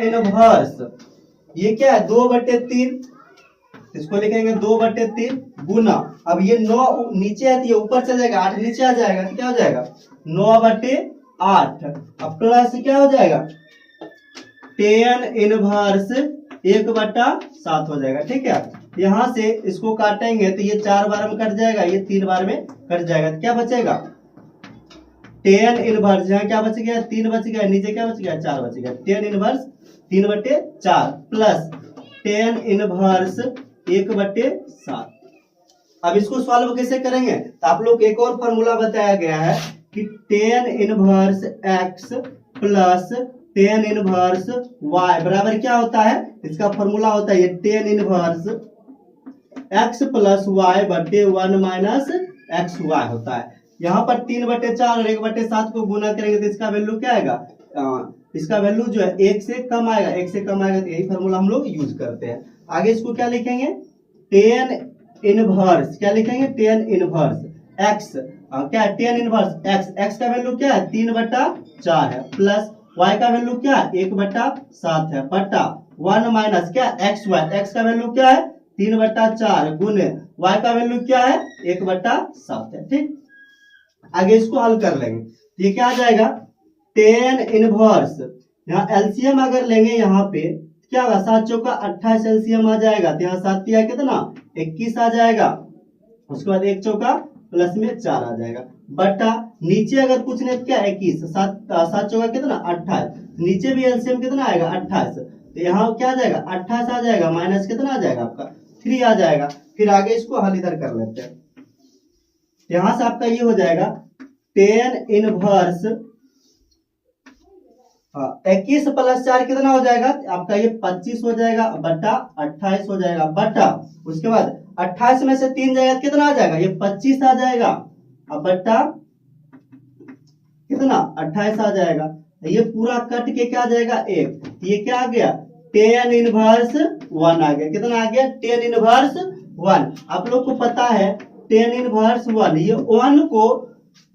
इनवर्स ये क्या है 2/3, इसको लिखेंगे 2/3 गुना, अब ये 9 नीचे है तो ये ऊपर चल जाएगा, 8 नीचे आ जाएगा तो क्या हो जाएगा 9/8, अब प्लस क्या हो जाएगा tan इनवर्स 1/7 हो जाएगा, ठीक है। यहाँ से इसको काटेंगे तो ये 4 बार में कट जाएगा, ये 3 बार में कट जाएगा, तो क्या बचेगा tan इनवर्स, यहाँ क्या बच गया 3 बच गया, नीचे क्या बच गया 4 बच गया, tan inverse 3/4 plus tan inverse 1/7। अब इसको सॉल्व कैसे करेंगे, तो आप लोग एक और फॉर्मूला बताया गया है कि tan inverse x plus tan inverse y बराबर क्या होता है, इसका फॉर्मूला होता है ये tan inverse x plus y बटे 1 माइनस एक्स वाई होता है। यहाँ पर 3/4 और 1/7 को गुना करेंगे तो इसका वैल्यू क्या आएगा, इसका वैल्यू जो है 1 से कम आएगा, 1 से कम आएगा, तो यही फॉर्मूला हम लोग यूज करते हैं। आगे इसको क्या लिखेंगे, tan इनवर्स क्या लिखेंगे, tan इनवर्स x क्या है, tan इनवर्स x, x का वैल्यू क्या है 3/4 है, प्लस y का वैल्यू क्या है 1/7 है, बटा 1 माइनस क्या x y, x का वैल्यू क्या है 3/4 गुने y का वैल्यू क्या है 1/7 है, ठीक। आगे इसको हल कर लेंगे तो ये क्या आ जाएगा tan इनवर्स, यहाँ एलसीएम अगर लेंगे यहाँ पे क्या होगा 7 चौका 28 एलसीएम आ जाएगा, तो यहाँ 7 तिया कितना 21 आ जाएगा, उसके बाद 1 चौका प्लस में 4 आ जाएगा, बटा नीचे अगर कुछ नहीं क्या 21, 7 चौका कितना 28, नीचे भी एलसीएम कितना आएगा 28, तो यहाँ क्या आ जाएगा 28 आ जाएगा, माइनस कितना आ जाएगा आपका 3 आ जाएगा। फिर आगे इसको हल इधर कर लेते हैं, यहां से आपका ये हो जाएगा tan इनवर्स 21 प्लस 4 कितना हो जाएगा आपका ये 25 हो जाएगा, बटा 28 हो जाएगा, बटा उसके बाद 28 में से 3 जाएगा कितना आ जाएगा ये 25 आ जाएगा, अब बटा कितना 28 आ जाएगा, ये पूरा कट के क्या आ जाएगा 1, ये क्या आ गया tan इनवर्स 1 आ गया, कितना आ गया tan इनवर्स 1। आप लोग को पता है tan इनवर्स 1, ये 1 को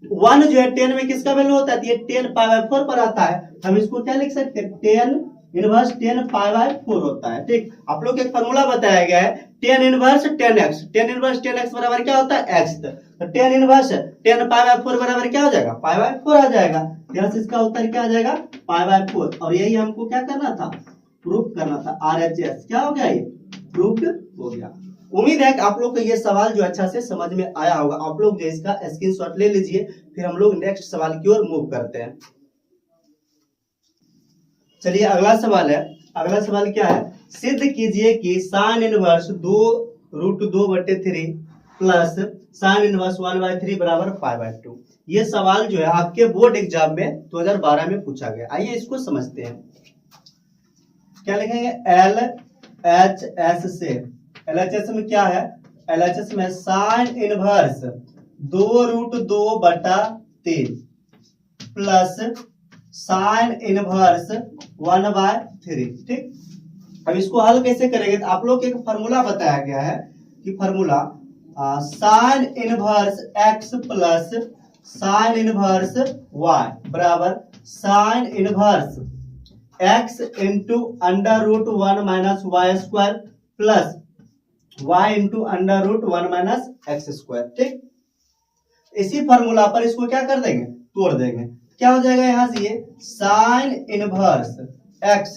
1 जो है 10 में किसका वैल्यू होता है, ये 10π/4 पर आता है, हम इसको क्या लिख सकते हैं tan इनवर्स 10π/4 होता है, ठीक। आप लोग को एक फॉर्मूला बताया गया है tan inverse 10x, tan inverse 10x बराबर क्या होता है x, तो tan इनवर्स 10π/4 बराबर क्या हो जाएगा π/4 आ जाएगा। यहाँ से इसका उत्तर क्या आ जाएगा, π/4। और यही हमको क्या करना था, प्रूफ करना था। RHS क्या हो गया, ये प्रूफ हो गया। उम्मीद है कि आप लोग को ये सवाल जो अच्छा से समझ में आया होगा। आप लोग जो इसका स्क्रीनशॉट ले लीजिए, फिर हम लोग नेक्स्ट सवाल की ओर मूव करते हैं। चलिए अगला सवाल है। अगला सवाल क्या है, सिद्ध कीजिए कि sine inverse 2√2/3 plus sine inverse 1/3 बराबर π/2। ये सवाल जो है आपके बोर्ड एग्जाम में 2012 में पूछा गया। आइए इसको समझते हैं। क्या लिखेंगे, LHS से, LHS में क्या है, LHS में sine inverse 2√2/3 plus sine inverse 1/3। ठीक, अब इसको हल कैसे करेंगे, तो आप लोग को एक फॉर्मूला बताया गया है कि formula sine inverse x plus sine inverse y बराबर sine inverse x into √1 minus y square plus y into √1 minus x square. ठीक, इसी फॉर्मूला पर इसको क्या कर देंगे, तोड़ देंगे। क्या हो जाएगा, यहाँ से ये sine inverse x,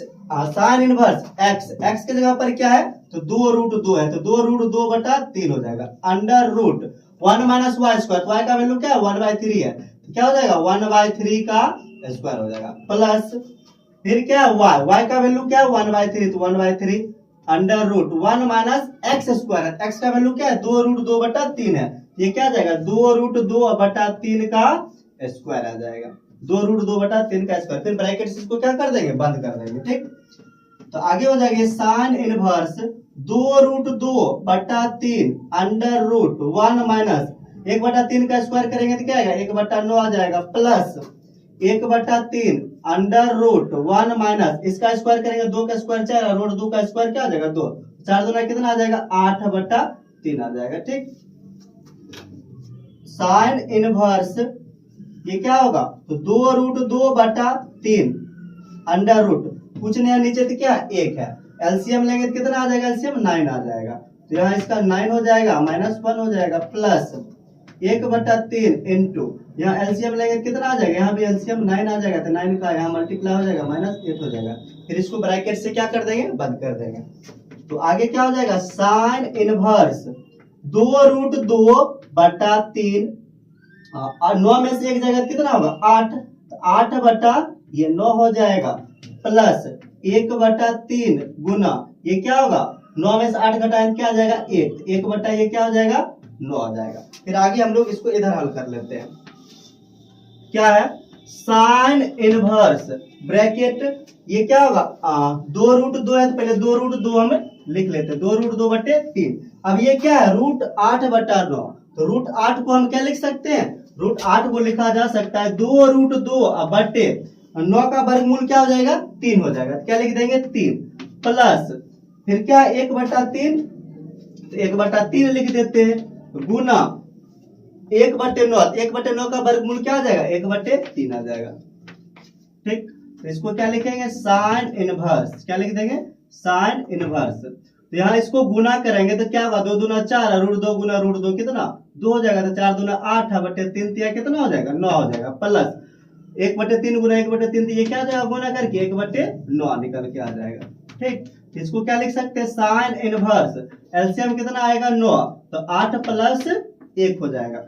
sign inverse x के जगह पर क्या है, तो 2√2 है, तो 2√2/3 हो जाएगा। √1 माइनस वाई स्क्वायर, तो y का वैल्यू क्या है, 1/3 है, तो क्या हो जाएगा 1/3 का स्क्वायर हो जाएगा। प्लस फिर क्या है y का वैल्यू क्या है 1/3, तो 1/3 √1 माइनस एक्स स्क्वायर, x का वैल्यू क्या है 2√2/3 है, ये क्या आ जाएगा 2√2/3 का स्क्वायर आ जाएगा, 2√2/3 का स्क्वायर। फिर ब्रैकेट से इसको क्या कर देंगे, बंद कर देंगे। ठीक, तो आगे हो जाएगा साइन इनवर्स 2√2/3 √1 माइनस 1/3 का स्क्वायर करेंगे तो क्या आएगा 1/9 आ जाएगा, प्लस 1/3 √1 माइनस इसका स्क्वायर करेंगे 2 का स्क्वायर 4 और √2 का स्क्वायर क्या आ जाएगा 2, 4 दूना कितना आ जाएगा 8/3 आ जाएगा। ठीक, साइन इनवर्स ये क्या होगा, तो 2√2/3 अंडर रूट, कुछ नहीं नीचे तो क्या 1 है, एलसीएम लेंगे तो कितना आ जाएगा, एलसीएम 9 आ जाएगा, तो यहाँ इसका 9 हो जाएगा, -1 हो जाएगा, प्लस 1/3 इंटू यहाँ एलसीएम लेंगे कितना आ जाएगा, यहाँ भी एलसीएम 9 आ जाएगा, तो 9 का यहाँ मल्टीप्लाई हो जाएगा, -8 हो जाएगा। फिर इसको ब्रैकेट से क्या कर देंगे, बंद कर देंगे। तो आगे क्या हो जाएगा, साइन इनवर्स 2√2/3 और 9 में से एक जगह कितना होगा 8, तो 8/9 हो जाएगा, प्लस 1/3 गुना ये क्या होगा 9 में से 8 घटाएं क्या आ जाएगा 1, 1 ये क्या हो जाएगा 9 आ जाएगा। फिर आगे हम लोग इसको इधर हल कर लेते हैं। क्या है, साइन इनवर्स ब्रैकेट ये क्या होगा 2√2 है, तो पहले 2√2 हम लिख लेते हैं, 2√2/3। अब ये क्या है √8/9, तो √8 को हम क्या लिख सकते हैं, √8 को लिखा जा सकता है 2√2/9 का वर्गमूल क्या हो जाएगा 3 हो जाएगा, क्या लिख देंगे 3, प्लस फिर क्या 1/3, तो 1/3 लिख देते हैं, गुना 1/9, 1/9 का वर्गमूल क्या आ जाएगा 1/3 आ जाएगा। ठीक, तो इसको क्या लिखेंगे साइन इनवर्स, क्या लिख देंगे साइन इनवर्स। तो यहाँ इसको गुना करेंगे तो क्या होगा 2 दूना 4, √2 गुना √2 कितना 2 हो जाएगा, तो 4 दूना 8/3 कितना हो जाएगा 9 हो जाएगा, प्लस 1/3 गुना 1/3 ये क्या आ जाएगा गुना करके 1/9 निकल के आ जाएगा। ठीक, इसको क्या लिख सकते हैं साइन इनवर्स, एलसीएम कितना आएगा 9, तो 8 + 1 हो जाएगा।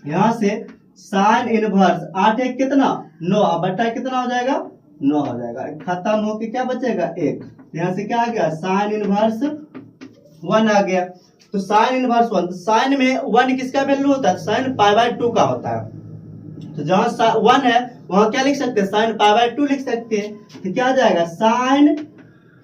यहाँ से साइन इनवर्स 8 1 कितना 9 बटा कितना हो जाएगा 9 हो जाएगा, खत्म होके क्या बचेगा 1, यहाँ से क्या आ गया साइन इनवर्स 1 आ गया। तो साइन इनवर्स 1, तो साइन में 1 किसका वैल्यू होता है, साइन π/2 का होता है, तो जहां 1 है वहां क्या लिख सकते हैं साइन π/2 लिख सकते हैं, तो क्या आ जाएगा साइन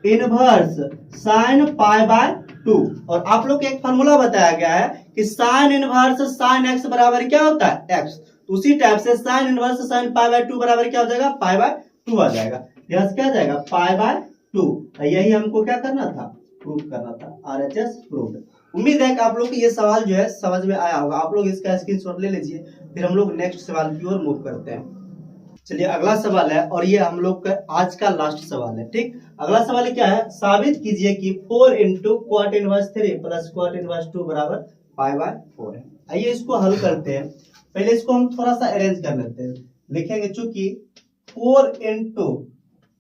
इनवर्स साइन π/2। और आप लोग को एक फॉर्मूला बताया गया है कि साइन इनवर्स साइन x बराबर क्या होता है x, तो उसी टाइप से साइन इनवर्स साइन π/2 बराबर क्या हो जाएगा π/2 आ जाएगा, यहां से क्या आ जाएगा π/2। यही हमको क्या करना था, प्रूफ करना था, RHS प्रूफ। उम्मीद है कि आप लोग को ये सवाल जो है समझ में आया होगा। आप लोग इसका स्क्रीनशॉट ले लीजिए, फिर हम लोग नेक्स्ट सवाल की ओर मूव करते हैं। चलिए अगला सवाल है और ये हम लोग का आज का लास्ट सवाल है। ठीक, अगला सवाल क्या है, साबित कीजिए कि 4 × cot इनवर्स 3 + cot इनवर्स 2 बराबर π/4 है। आइए इसको हल करते हैं। पहले इसको हम थोड़ा सा अरेंज कर लेते हैं। लिखेंगे चूंकि 4 into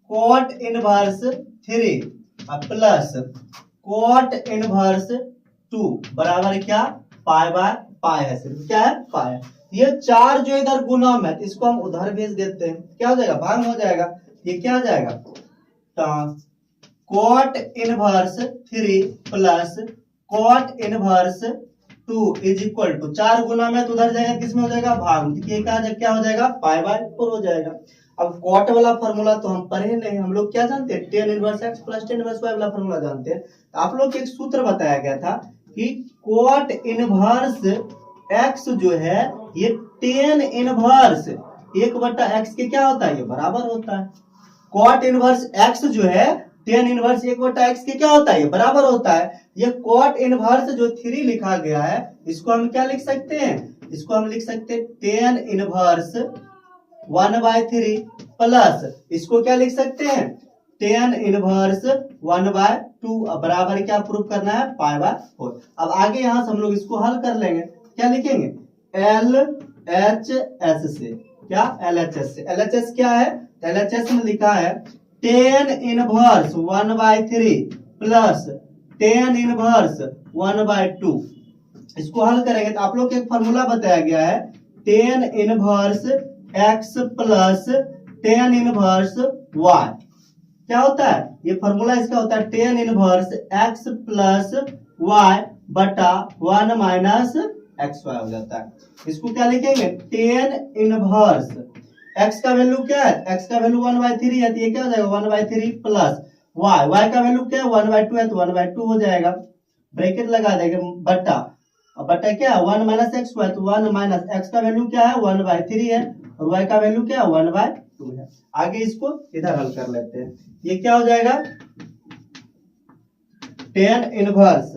cot inverse 3 plus cot inverse 2 बराबर क्या, पाई बाय पाई है, सिर्फ क्या है, पाई है। ये 4 जो इधर गुना में, इसको हम उधर भेज देते हैं, क्या हो जाएगा, भाग हो जाएगा। ये क्या हो जाएगा, cot inverse 3 plus cot inverse 2 is equal to 4 गुना में तो उधर जाएगा, किसमें हो जाएगा, भाग, ये क्या हो जाएगा, पाई बाय 4 हो जाएगा। अब कॉट वाला फॉर्मूला तो हम पढ़े नहीं, हम लोग क्या जानते हैं, tan inverse x plus tan inverse y वाला फॉर्मूला जानते हैं। तो आप लोग को एक सूत्र बताया गया था कि कॉट इनवर्स x जो है ये tan इनवर्स 1/x के क्या होता है, ये बराबर होता है। कॉट इनवर्स x जो है tan इनवर्स 1/x के क्या होता है, ये बराबर होता है। ये कॉट इनवर्स जो 3 लिखा गया है, इसको हम क्या लिख सकते हैं, इसको हम लिख सकते हैं tan इनवर्स 1/3 प्लस इसको क्या लिख सकते हैं, tan इनवर्स 1/2 बराबर क्या प्रूफ करना है, पाई बाय 4। अब आगे यहां से हम लोग इसको हल कर लेंगे, क्या लिखेंगे, LHS से, क्या LHS से, LHS क्या है, LHS में लिखा है tan inverse 1/3 plus tan inverse 1/2। इसको हल करेंगे तो आप लोग को एक फॉर्मूला बताया गया है, tan inverse x plus tan inverse y। क्या होता है, ये फॉर्मूला इसका होता है tan inverse x plus y बटा 1 माइनस xy हो जाता है। इसको क्या लिखेंगे, tan इनवर्स x का वैल्यू क्या है, x का वैल्यू 1/3 है, तो ये क्या हो जाएगा 1/3 प्लस y का वैल्यू क्या है 1/2 है, तो 1/2 हो जाएगा, ब्रैकेट लगा देंगे, बटा बटा क्या 1 माइनस एक्स हुआ, तो 1 माइनस एक्स का वैल्यू क्या है 1/3 है और y का वैल्यू क्या है 1/2 है। आगे इसको इधर हल कर लेते हैं, ये क्या हो जाएगा tan इनवर्स,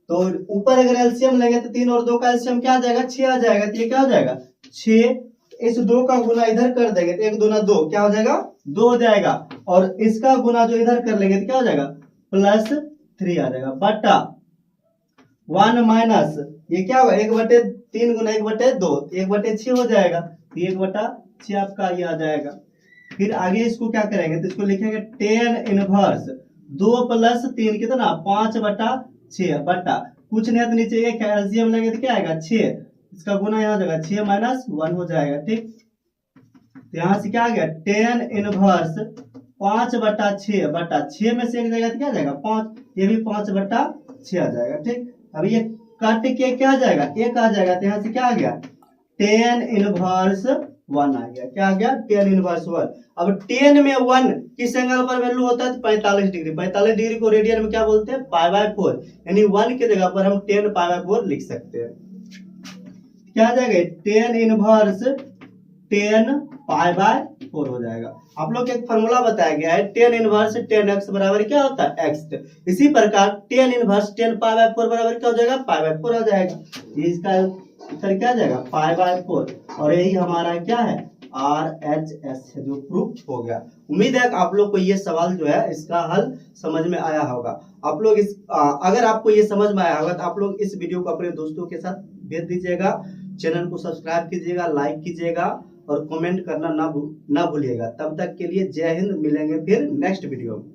तो ऊपर अगर एलसीएम लेंगे तो 3 और 2 का एलसीएम क्या आ जाएगा 6 आ जाएगा, तो ये क्या हो जाएगा 6, इस 2 का गुना इधर कर देंगे तो 1 दूना 2 क्या हो जाएगा 2 हो जाएगा, और इसका गुना जो इधर कर लेंगे तो क्या हो जाएगा +3 आ जाएगा, बटा 1 माइनस ये क्या होगा 1/3 गुना 1/2 1/6 हो जाएगा, 1/6 आपका ये आ जाएगा। फिर आगे इसको क्या करेंगे तो इसको लिखेंगे tan इनवर्स 2 + 3 कितना 5/6 बटा कुछ नहीं तो नीचे 1 एलसीएम लेंगे तो क्या आएगा 6, इसका गुना यहाँ हो जाएगा 6 - 1 हो जाएगा, ठीक। तो यहाँ से क्या आ गया tan इनवर्स 5/6 बटा 6 में से एक जगह तो क्या आ जाएगा 5, ये भी 5/6 आ जाएगा, ठीक। अब ये काट के क्या आ जाएगा 1 आ जाएगा, तो यहाँ से क्या आ गया tan इनवर्स 1 आ गया, क्या आ गया tan इनवर्स 1। अब tan में 1 किस एंगल पर वैल्यू होता है तो 45 डिग्री, 45 डिग्री को रेडियन में क्या बोलते हैं π/4, यानी 1 की जगह पर हम tan π/4 लिख सकते हैं। क्या आ जाएगा tan इनवर्स tan π/4 हो जाएगा। आप लोग एक फॉर्मूला बताया गया है tan इनवर्स tan x बराबर क्या होता है x, इसी प्रकार tan इनवर्स tan π/4 बराबर क्या हो जाएगा π/4 हो जाएगा, ये इसका उत्तर क्या आ जाएगा π/4, और यही हमारा क्या है RHS है जो प्रूफ हो गया। उम्मीद है कि आप लोग को ये सवाल जो है इसका हल समझ में आया होगा। आप लोग अगर आपको ये समझ में आया होगा तो आप लोग इस वीडियो को अपने दोस्तों के साथ भेज दीजिएगा, चैनल को सब्सक्राइब कीजिएगा, लाइक कीजिएगा और कमेंट करना ना भूलिएगा। तब तक के लिए जय हिंद, मिलेंगे फिर नेक्स्ट वीडियो में।